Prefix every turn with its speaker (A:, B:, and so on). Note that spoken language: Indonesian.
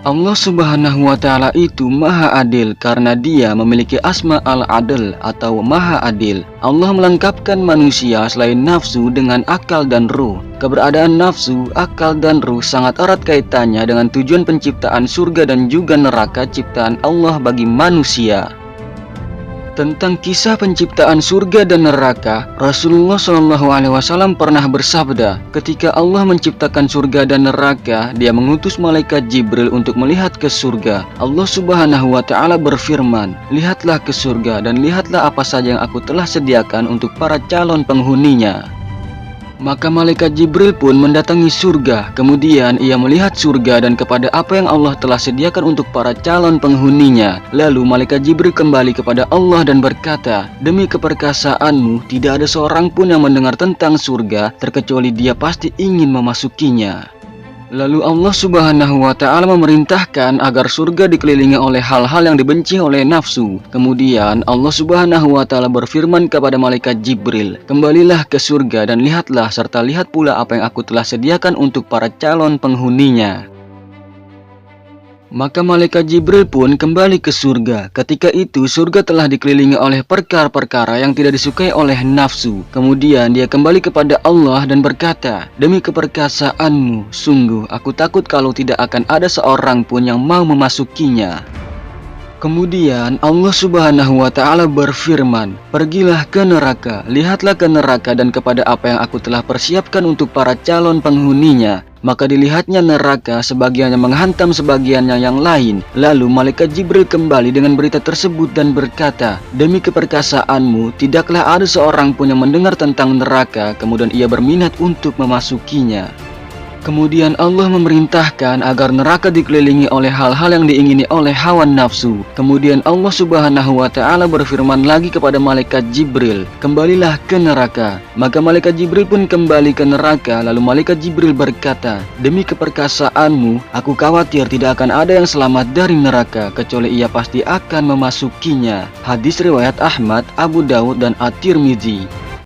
A: Allah Subhanahu wa Ta'ala itu Maha Adil karena Dia memiliki asma Al-Adl atau Maha Adil. Allah melengkapkan manusia selain nafsu dengan akal dan ruh. Keberadaan nafsu, akal, dan ruh sangat erat kaitannya dengan tujuan penciptaan surga dan juga neraka ciptaan Allah bagi manusia. Tentang kisah penciptaan surga dan neraka, Rasulullah SAW pernah bersabda, ketika Allah menciptakan surga dan neraka, Dia mengutus malaikat Jibril untuk melihat ke surga. Allah Subhanahu wa Ta'ala berfirman, "Lihatlah ke surga dan lihatlah apa saja yang Aku telah sediakan untuk para calon penghuninya." Maka malaikat Jibril pun mendatangi surga. Kemudian ia melihat surga dan kepada apa yang Allah telah sediakan untuk para calon penghuninya. Lalu malaikat Jibril kembali kepada Allah dan berkata, "Demi keperkasaanmu, tidak ada seorang pun yang mendengar tentang surga terkecuali dia pasti ingin memasukinya." Lalu Allah Subhanahu wa Ta'ala memerintahkan agar surga dikelilingi oleh hal-hal yang dibenci oleh nafsu. Kemudian Allah Subhanahu wa Ta'ala berfirman kepada malaikat Jibril, "Kembalilah ke surga dan lihatlah serta lihat pula apa yang Aku telah sediakan untuk para calon penghuninya." Maka malaikat Jibril pun kembali ke surga. Ketika itu surga telah dikelilingi oleh perkara-perkara yang tidak disukai oleh nafsu. Kemudian dia kembali kepada Allah dan berkata, "Demi keperkasaanmu, sungguh aku takut kalau tidak akan ada seorang pun yang mau memasukinya." Kemudian Allah Subhanahu wa Ta'ala berfirman, "Pergilah ke neraka, lihatlah ke neraka dan kepada apa yang Aku telah persiapkan untuk para calon penghuninya." Maka dilihatnya neraka, sebagiannya menghantam sebagiannya yang lain. Lalu malaikat Jibril kembali dengan berita tersebut dan berkata, "Demi keperkasaanmu, tidaklah ada seorang pun yang mendengar tentang neraka, kemudian ia berminat untuk memasukinya." Kemudian Allah memerintahkan agar neraka dikelilingi oleh hal-hal yang diingini oleh hawa nafsu. Kemudian Allah Subhanahu wa Ta'ala berfirman lagi kepada malaikat Jibril, "Kembalilah ke neraka." Maka malaikat Jibril pun kembali ke neraka. Lalu malaikat Jibril berkata, "Demi keperkasaanmu, aku khawatir tidak akan ada yang selamat dari neraka kecuali ia pasti akan memasukinya." Hadis riwayat Ahmad, Abu Dawud, dan At-Tirmidzi.